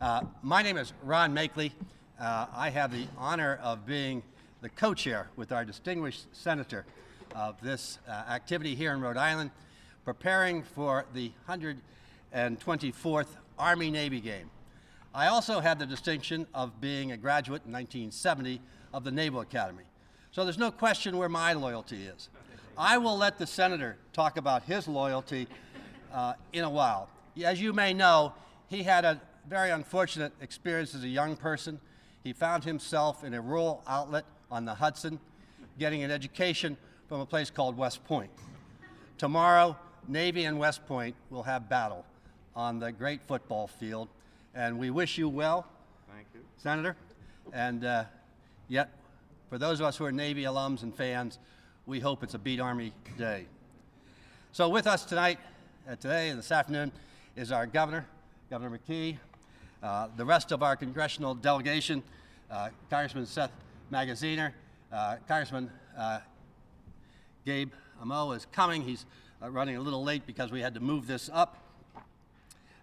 My name is Ron Makeley. I have the honor of being the co-chair with our distinguished senator of this activity here in Rhode Island, preparing for the 124th Army-Navy game. I also had the distinction of being a graduate in 1970 of the Naval Academy. So there's no question where my loyalty is. I will let the senator talk about his loyalty in a while. As you may know, he had a very unfortunate experience as a young person. He found himself in a rural outlet on the Hudson, getting an education from a place called West Point. Tomorrow, Navy and West Point will have battle on the great football field, and we wish you well, thank you, Senator. And yet, for those of us who are Navy alums and fans, we hope it's a beat Army day. So with us tonight, today and this afternoon, is our Governor, Governor McKee, the rest of our congressional delegation, Congressman Seth Magaziner, Congressman Gabe Amo is coming. He's running a little late because we had to move this up.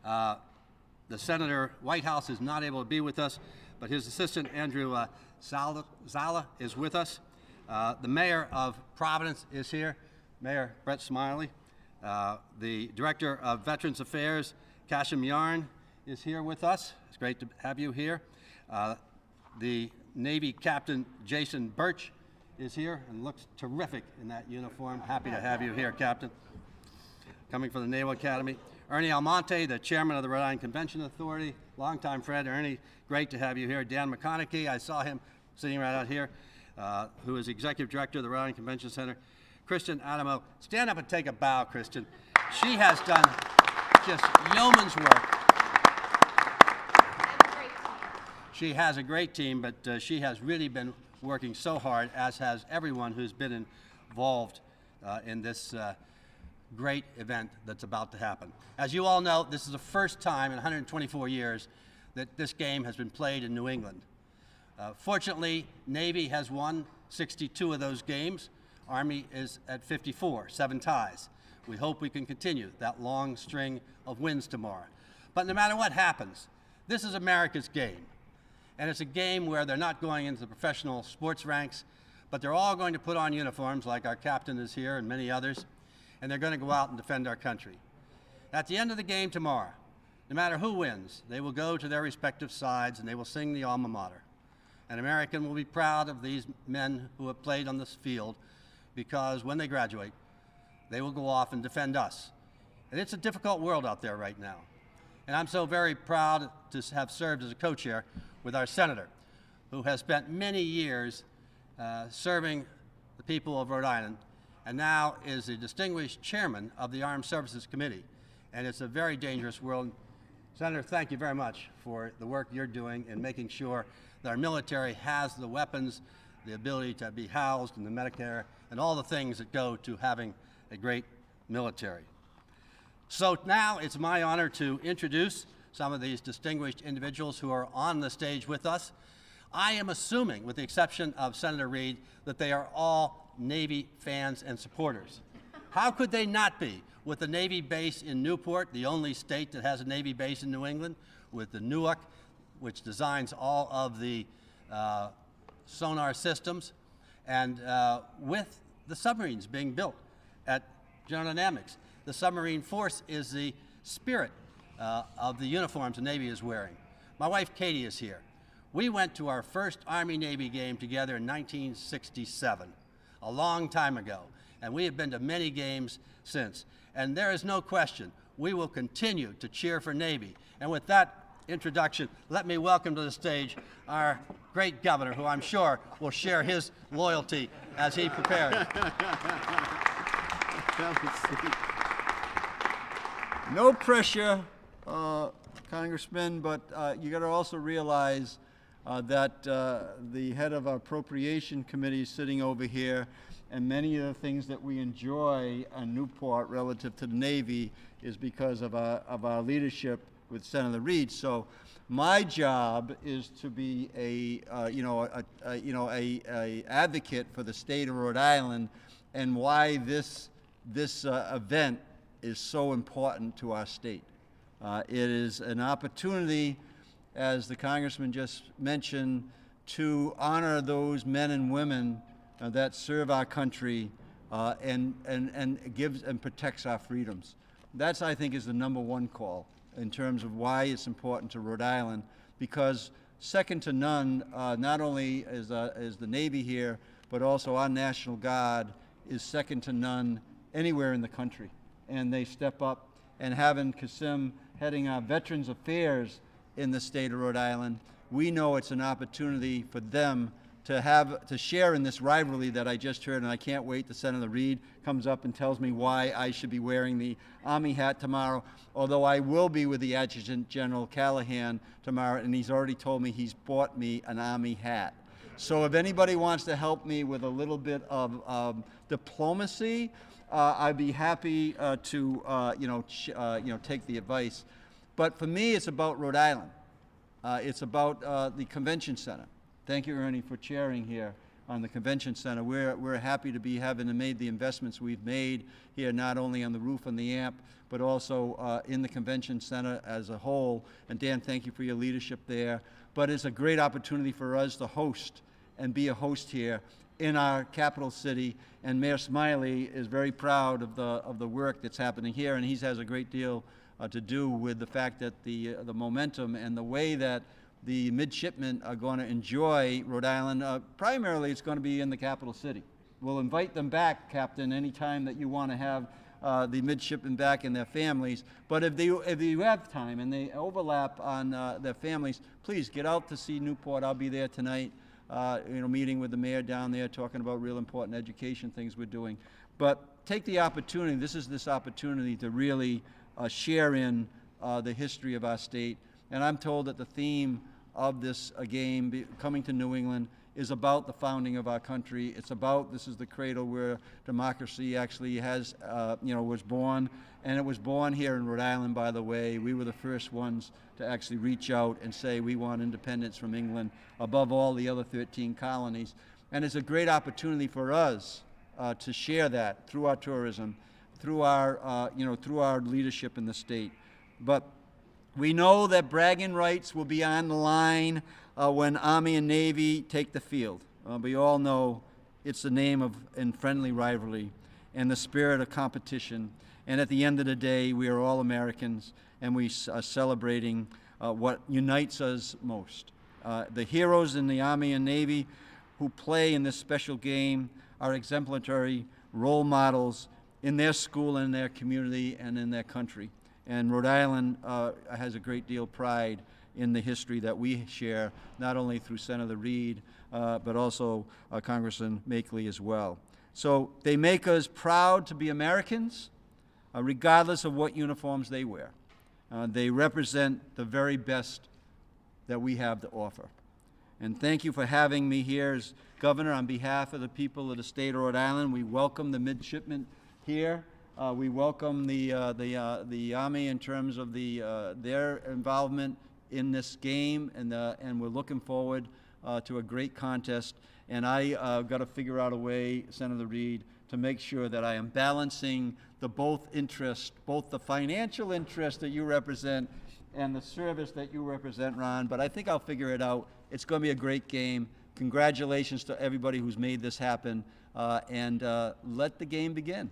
The Senator White House is not able to be with us, but his assistant, Andrew Zala, is with us. The Mayor of Providence is here, Mayor Brett Smiley. The Director of Veterans Affairs, Kashim Yarn, is here with us. It's great to have you here. The Navy Captain Jason Birch is here and looks terrific in that uniform. Happy to have you here, Captain. Coming from the Naval Academy. Ernie Almonte, the Chairman of the Rhode Island Convention Authority, longtime friend. Ernie, great to have you here. Dan McConaughey, I saw him sitting right out here, who is Executive Director of the Rhode Island Convention Center. Kristen Adamo, stand up and take a bow, Kristen. She has done just yeoman's work. She has a great team, but she has really been working so hard, as has everyone who's been involved in this great event that's about to happen. As you all know, this is the first time in 124 years that this game has been played in New England. Fortunately, Navy has won 62 of those games. Army is at 54, 7 ties. We hope we can continue that long string of wins tomorrow. But no matter what happens, this is America's game. And it's a game where they're not going into the professional sports ranks, but they're all going to put on uniforms like our captain is here and many others, and they're going to go out and defend our country. At the end of the game tomorrow, no matter who wins, they will go to their respective sides and they will sing the alma mater. An American will be proud of these men who have played on this field, because when they graduate, they will go off and defend us. And it's a difficult world out there right now. And I'm so very proud to have served as a co-chair with our senator, who has spent many years serving the people of Rhode Island, and now is the distinguished chairman of the Armed Services Committee. And it's a very dangerous world. Senator, thank you very much for the work you're doing in making sure that our military has the weapons, the ability to be housed in the Medicare, and all the things that go to having a great military. So now it's my honor to introduce some of these distinguished individuals who are on the stage with us. I am assuming, with the exception of Senator Reid, that they are all Navy fans and supporters. How could they not be, with the Navy base in Newport, the only state that has a Navy base in New England, with the NUAC, which designs all of the sonar systems, and with the submarines being built at General Dynamics. The submarine force is the spirit of the uniforms the Navy is wearing. My wife Katie is here. We went to our first Army-Navy game together in 1967, a long time ago, and we have been to many games since. And there is no question, we will continue to cheer for Navy. And with that introduction, let me welcome to the stage our great governor, who I'm sure will share his loyalty as he prepares. No pressure, Congressman, but you got to also realize that the head of our Appropriation Committee is sitting over here, and many of the things that we enjoy in Newport relative to the Navy is because of our leadership with Senator Reid. So my job is to be a advocate for the state of Rhode Island and why this event is so important to our state. It is an opportunity as the Congressman just mentioned, to honor those men and women that serve our country and gives and protects our freedoms. That's, I think, is the #1 call in terms of why it's important to Rhode Island, because second to none, not only is the Navy here, but also our National Guard is second to none anywhere in the country. And they step up, and having Kasim heading our Veterans Affairs in the state of Rhode Island, we know it's an opportunity for them to share in this rivalry that I just heard, and I can't wait till Senator Reid comes up and tells me why I should be wearing the Army hat tomorrow, although I will be with the Adjutant General Callahan tomorrow, and he's already told me he's bought me an Army hat. So if anybody wants to help me with a little bit of diplomacy, I'd be happy to take the advice. But for me, it's about Rhode Island. It's about the Convention Center. Thank you, Ernie, for chairing here on the Convention Center. We're happy to be having made the investments we've made here, not only on the roof and the amp, but also in the Convention Center as a whole. And Dan, thank you for your leadership there. But it's a great opportunity for us to host and be a host here in our capital city. And Mayor Smiley is very proud of the work that's happening here, and he has a great deal to do with the fact that the momentum and the way that the midshipmen are going to enjoy Rhode Island. Primarily, it's going to be in the capital city. We'll invite them back, Captain, anytime that you want to have the midshipmen back and their families. But if you have time and they overlap on their families, please get out to see Newport. I'll be there tonight, meeting with the mayor down there, talking about real important education things we're doing. But take the opportunity. This opportunity to really share in the history of our state. And I'm told that the theme of this game coming to New England is about the founding of our country. It's about, this is the cradle where democracy actually was born. And it was born here in Rhode Island, by the way. We were the first ones to actually reach out and say we want independence from England above all the other 13 colonies. And it's a great opportunity for us to share that through our tourism, through our leadership in the state. But we know that bragging rights will be on the line when Army and Navy take the field. We all know it's the name of friendly rivalry and the spirit of competition. And at the end of the day, we are all Americans, and we are celebrating what unites us most. The heroes in the Army and Navy who play in this special game are exemplary role models in their school and their community and in their country. And Rhode Island has a great deal of pride in the history that we share, not only through Senator Reid, but also Congressman Makeley as well. So they make us proud to be Americans, regardless of what uniforms they wear. They represent the very best that we have to offer. And thank you for having me here as Governor. On behalf of the people of the state of Rhode Island, we welcome the midshipmen here. We welcome the Army in terms of their involvement in this game, and we're looking forward to a great contest. And I got to figure out a way, Senator Reid, to make sure that I am balancing both the financial interest that you represent and the service that you represent, Ron. But I think I'll figure it out. It's going to be a great game. Congratulations to everybody who's made this happen, and let the game begin.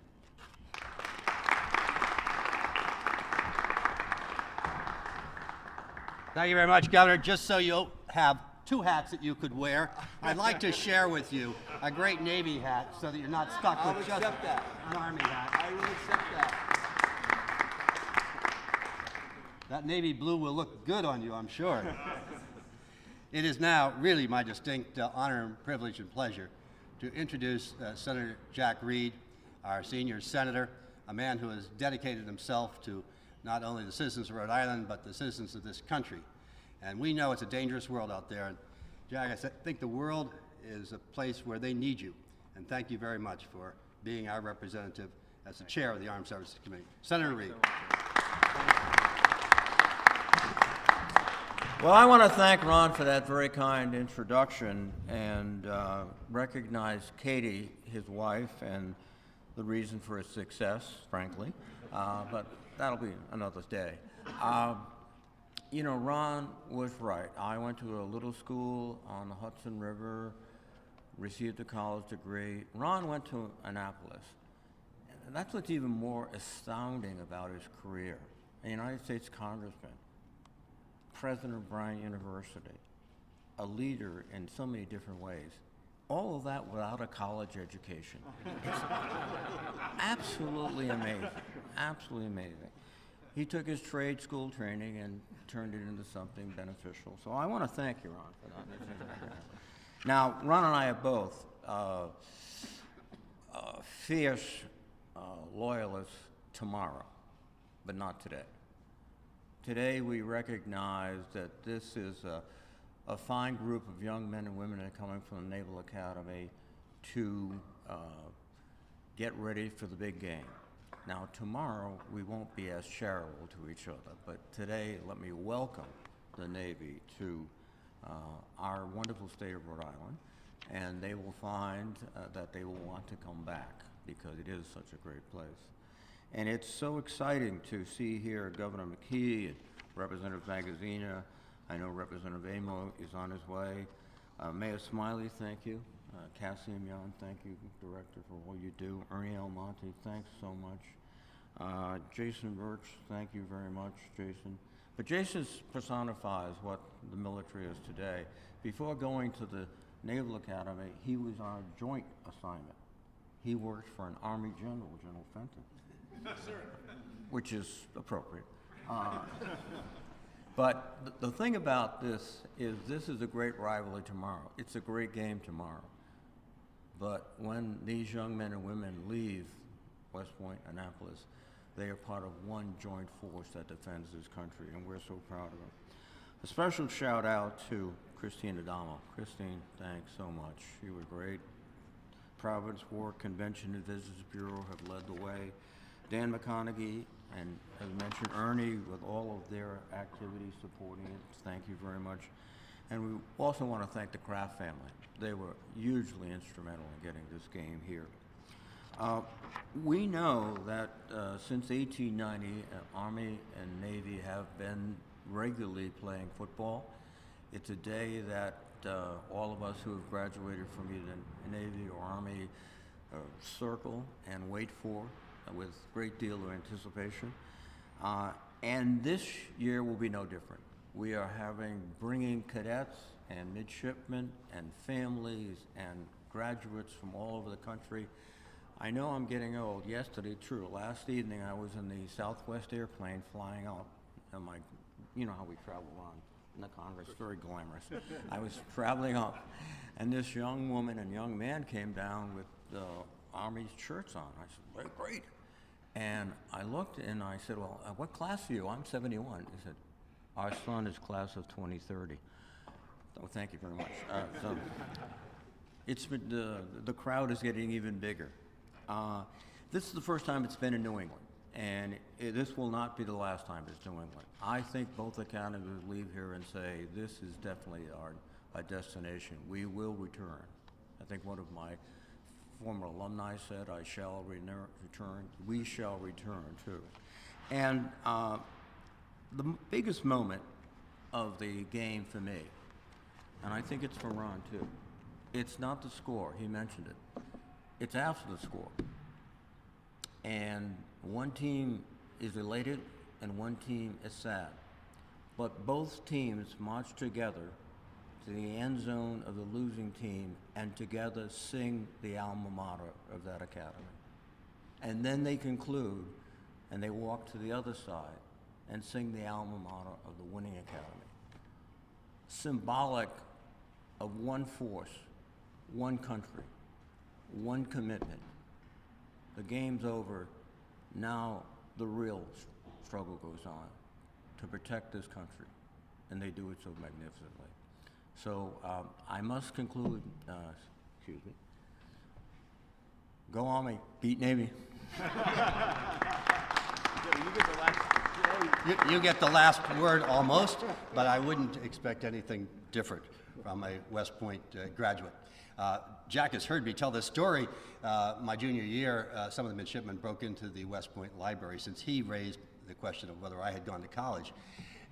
Thank you very much, Governor. Just so you'll have two hats that you could wear, I'd like to share with you a great Navy hat so that you're not stuck with just an Army hat. I will accept that. That navy blue will look good on you, I'm sure. It is now really my distinct honor and privilege and pleasure to introduce Senator Jack Reid, our senior senator, a man who has dedicated himself to not only the citizens of Rhode Island, but the citizens of this country. And we know it's a dangerous world out there. And Jack, I think the world is a place where they need you. And thank you very much for being our representative as the chair of the Armed Services Committee. Senator Reid. Well, I want to thank Ron for that very kind introduction and recognize Katie, his wife, and the reason for his success, frankly. But that'll be another day. You know, Ron was right. I went to a little school on the Hudson River, received a college degree. Ron went to Annapolis. And that's what's even more astounding about his career. A United States Congressman, president of Bryant University, a leader in so many different ways. All of that without a college education. It's absolutely amazing, absolutely amazing. He took his trade school training and turned it into something beneficial. So I want to thank you, Ron, for that. Now, Ron and I are both fierce loyalists tomorrow, but not today. Today we recognize that this is a fine group of young men and women that are coming from the Naval Academy to get ready for the big game. Now, tomorrow, we won't be as charitable to each other, but today, let me welcome the Navy to our wonderful state of Rhode Island, and they will find that they will want to come back because it is such a great place. And it's so exciting to see here Governor McKee and Representative Magaziner. I know Representative Amo is on his way. Mayor Smiley, thank you. Cassim Young, thank you, Director, for all you do. Ernie Almonte, thanks so much. Jason Birch, thank you very much, Jason. But Jason personifies what the military is today. Before going to the Naval Academy, he was on a joint assignment. He worked for an Army General, General Fenton, which is appropriate. But the thing about this is a great rivalry tomorrow. It's a great game tomorrow. But when these young men and women leave West Point, Annapolis, they are part of one joint force that defends this country, and we're so proud of them. A special shout out to Christine Adamo. Christine, thanks so much. You were great. Providence War Convention and Visitors Bureau have led the way. Dan McConaughey and, as mentioned, Ernie with all of their activities supporting it. Thank you very much. And we also want to thank the Kraft family. They were hugely instrumental in getting this game here. We know that since 1890, Army and Navy have been regularly playing football. It's a day that all of us who have graduated from either Navy or Army circle and wait for with a great deal of anticipation. And this year will be no different. We are bringing cadets and midshipmen and families and graduates from all over the country. I know I'm getting old. Yesterday, true, last evening I was in the Southwest airplane flying up. And you know how we travel on in the Congress, very glamorous. I was traveling up, and this young woman and young man came down with the Army's shirts on. I said, well, great. And I looked and I said, well, what class are you? I'm 71. He said, our son is class of 2030. Oh, thank you very much. So it's been, the crowd is getting even bigger. This is the first time it's been in New England, and this will not be the last time it's New England. I think both academies will leave here and say, this is definitely our destination. We will return. I think one of my former alumni said, I shall return. We shall return, too. And the biggest moment of the game for me, and I think it's for Ron, too, it's not the score. He mentioned it. It's after the score. And one team is elated and one team is sad. But both teams march together to the end zone of the losing team and together sing the alma mater of that academy. And then they conclude and they walk to the other side and sing the alma mater of the winning academy. Symbolic of one force, one country, one commitment. The game's over. Now the real struggle goes on to protect this country, and they do it so magnificently. So I must conclude, excuse me, go Army, beat Navy. You get the last word almost, but I wouldn't expect anything different from a West Point graduate. Jack has heard me tell this story. My junior year, some of the midshipmen broke into the West Point library since he raised the question of whether I had gone to college.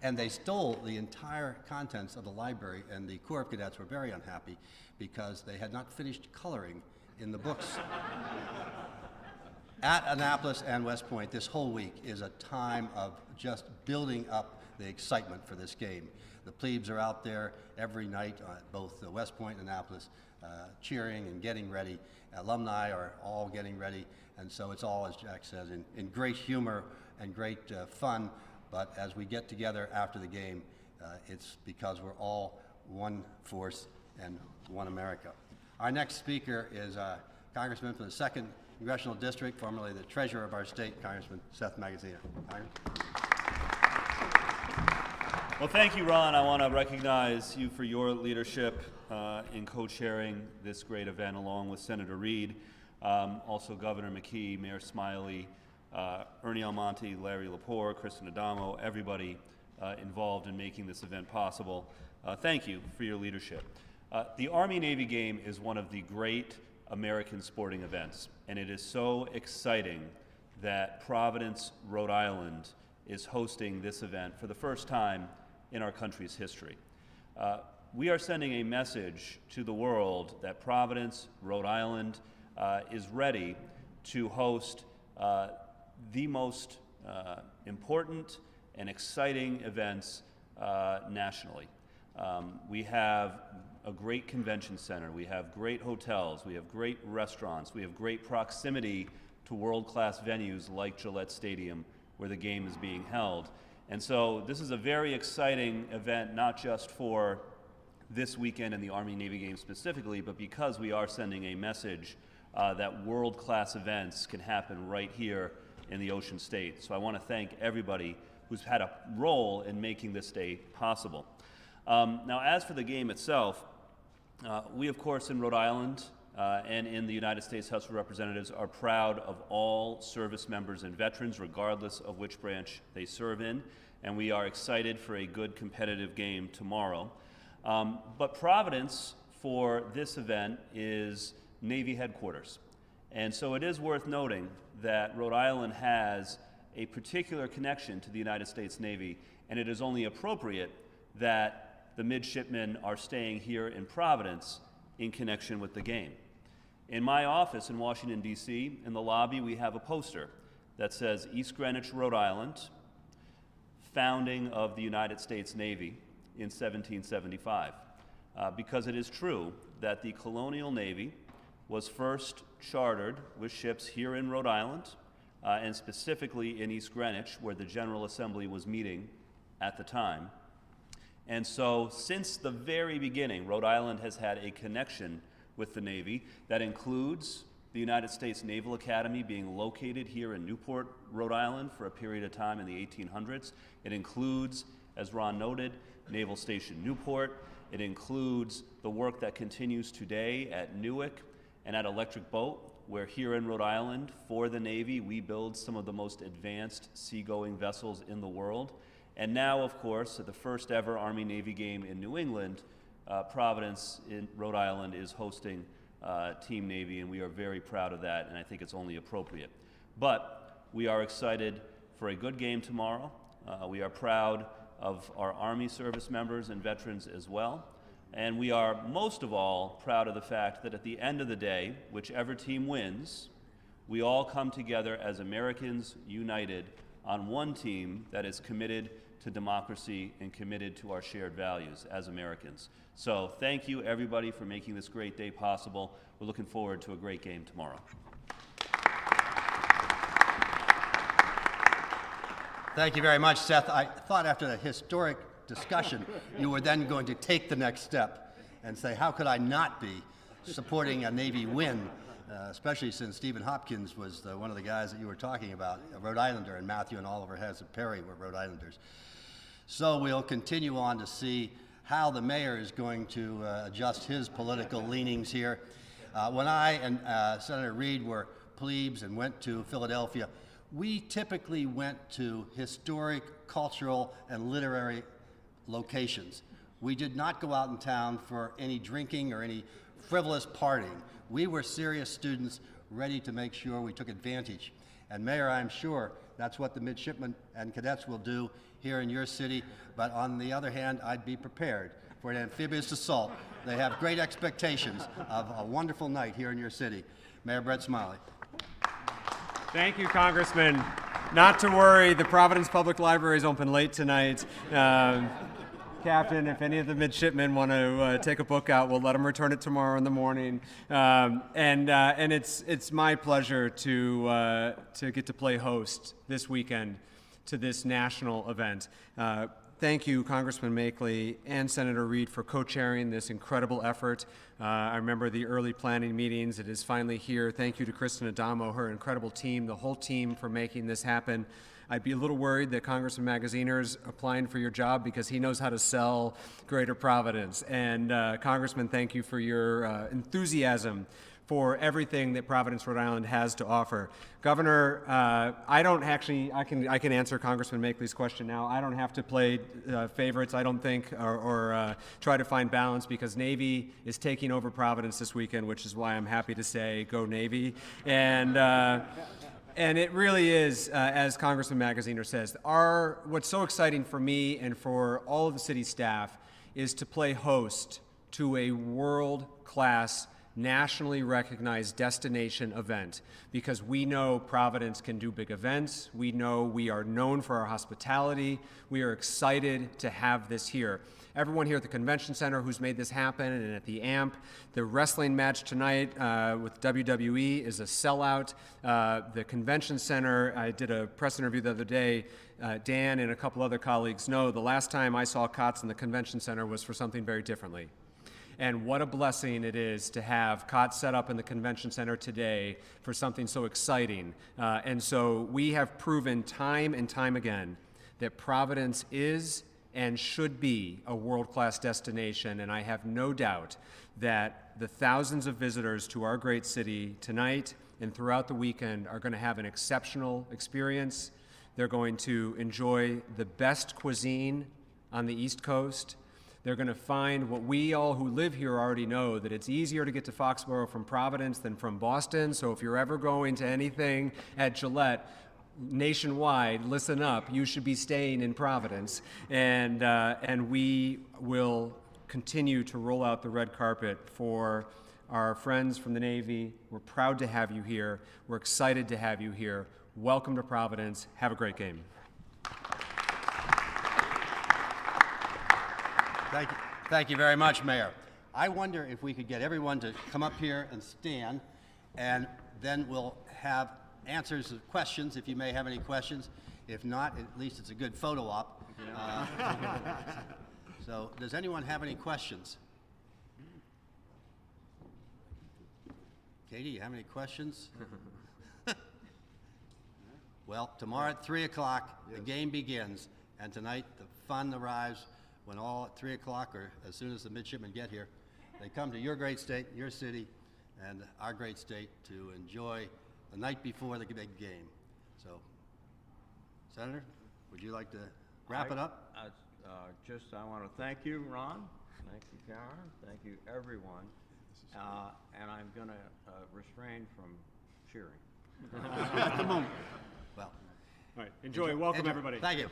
And they stole the entire contents of the library, and the Corps of Cadets were very unhappy because they had not finished coloring in the books. At Annapolis and West Point, this whole week is a time of just building up the excitement for this game. The plebes are out there every night at both West Point and Annapolis, cheering and getting ready. Alumni are all getting ready, and so it's all, as Jack says, in great humor and great fun. But as we get together after the game, it's because we're all one force and one America. Our next speaker is Congressman from the 2nd Congressional District, formerly the Treasurer of our state, Congressman Seth Magaziner. Well, thank you, Ron. I want to recognize you for your leadership in co-chairing this great event along with Senator Reid, also Governor McKee, Mayor Smiley, Ernie Almonte, Larry Lepore, Kristen Adamo, everybody involved in making this event possible. Thank you for your leadership. The Army-Navy game is one of the great American sporting events, and it is so exciting that Providence, Rhode Island is hosting this event for the first time in our country's history. We are sending a message to the world that Providence, Rhode Island is ready to host the most important and exciting events nationally. We have a great convention center, we have great hotels, we have great restaurants, we have great proximity to world-class venues like Gillette Stadium where the game is being held. And so this is a very exciting event, not just for this weekend in the Army-Navy game specifically, but because we are sending a message that world-class events can happen right here in the Ocean State. So I want to thank everybody who's had a role in making this day possible. Now, as for the game itself, we, of course, in Rhode Island and in the United States House of Representatives are proud of all service members and veterans, regardless of which branch they serve in, and we are excited for a good competitive game tomorrow. But Providence, for this event, is Navy headquarters. And so it is worth noting that Rhode Island has a particular connection to the United States Navy, and it is only appropriate that the midshipmen are staying here in Providence in connection with the game. In my office in Washington, D.C., in the lobby, we have a poster that says East Greenwich, Rhode Island, founding of the United States Navy in 1775. Because it is true that the colonial Navy was first chartered with ships here in Rhode Island, and specifically in East Greenwich, where the General Assembly was meeting at the time. And so since the very beginning, Rhode Island has had a connection with the Navy that includes the United States Naval Academy being located here in Newport, Rhode Island for a period of time in the 1800s. It includes, as Ron noted, Naval Station Newport. It includes the work that continues today at Newark and at Electric Boat, where here in Rhode Island, for the Navy, we build some of the most advanced seagoing vessels in the world. And now, of course, at the first ever Army-Navy game in New England, Providence in Rhode Island is hosting Team Navy, and we are very proud of that, and I think it's only appropriate. But we are excited for a good game tomorrow. We are proud of our Army service members and veterans as well. And we are most of all proud of the fact that at the end of the day, whichever team wins, we all come together as Americans united on one team that is committed to democracy and committed to our shared values as Americans. So thank you, everybody, for making this great day possible. We're looking forward to a great game tomorrow. Thank you very much, Seth. I thought after the historic discussion, you were then going to take the next step and say, how could I not be supporting a Navy win, especially since Stephen Hopkins was one of the guys that you were talking about, a Rhode Islander, and Matthew and Oliver Perry were Rhode Islanders. So we'll continue on to see how the mayor is going to adjust his political leanings here. When I and Senator Reid were plebes and went to Philadelphia, we typically went to historic, cultural, and literary locations. We did not go out in town for any drinking or any frivolous partying. We were serious students ready to make sure we took advantage. And Mayor, I'm sure that's what the midshipmen and cadets will do here in your city, but on the other hand, I'd be prepared for an amphibious assault. They have great expectations of a wonderful night here in your city. Mayor Brett Smiley. Thank you, Congressman. Not to worry, the Providence Public Library is open late tonight. Captain, if any of the midshipmen want to take a book out, we'll let them return it tomorrow in the morning. And it's my pleasure to get to play host this weekend to this national event. Thank you, Congressman Makeley and Senator Reed, for co-chairing this incredible effort. I remember the early planning meetings. It is finally here. Thank you to Kristen Adamo, her incredible team, the whole team for making this happen. I'd be a little worried that Congressman Magaziner's applying for your job because he knows how to sell Greater Providence. And Congressman, thank you for your enthusiasm for everything that Providence, Rhode Island has to offer. Governor, I can answer Congressman Makeley's question now. I don't have to play favorites, I don't think, or try to find balance, because Navy is taking over Providence this weekend, which is why I'm happy to say, go Navy. And it really is, as Congressman Magaziner says, what's so exciting for me and for all of the city staff is to play host to a world-class, nationally recognized destination event, because we know Providence can do big events. We know we are known for our hospitality. We are excited to have this here. Everyone here at the Convention Center who's made this happen, and at the AMP. The wrestling match tonight with WWE is a sellout. The Convention Center, I did a press interview the other day. Dan and a couple other colleagues know the last time I saw cots in the Convention Center was for something very differently. And what a blessing it is to have cots set up in the Convention Center today for something so exciting. And so we have proven time and time again that Providence is and should be a world-class destination, and I have no doubt that the thousands of visitors to our great city tonight and throughout the weekend are going to have an exceptional experience. They're going to enjoy the best cuisine on the East Coast. They're going to find what we all who live here already know, that it's easier to get to Foxborough from Providence than from Boston. So if you're ever going to anything at Gillette, nationwide, listen up, you should be staying in Providence. And we will continue to roll out the red carpet for our friends from the Navy. We're proud to have you here. We're excited to have you here. Welcome to Providence. Have a great game. Thank you very much, Mayor. I wonder if we could get everyone to come up here and stand, and then we'll have answers to questions, if you may have any questions. If not, at least it's a good photo op. So does anyone have any questions? Katie, you have any questions? Well, tomorrow at 3 o'clock, the game begins, and tonight the fun arrives when all at 3 o'clock, or as soon as the midshipmen get here, they come to your great state, your city, and our great state to enjoy the night before the big game. So, Senator, would you like to wrap it up? I want to thank you, Ron. Thank you, Karen. Thank you, everyone. And I'm going to refrain from cheering. At the moment. Well, All right, enjoy. Welcome, everybody. Thank you.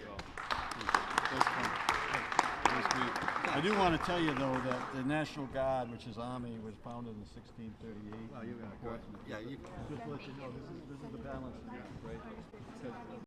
I do want to tell you, though, that the National Guard, which is Army, was founded in 1638. Well, you got a question. Yeah, you. Just to let you know, this is the balance. Right?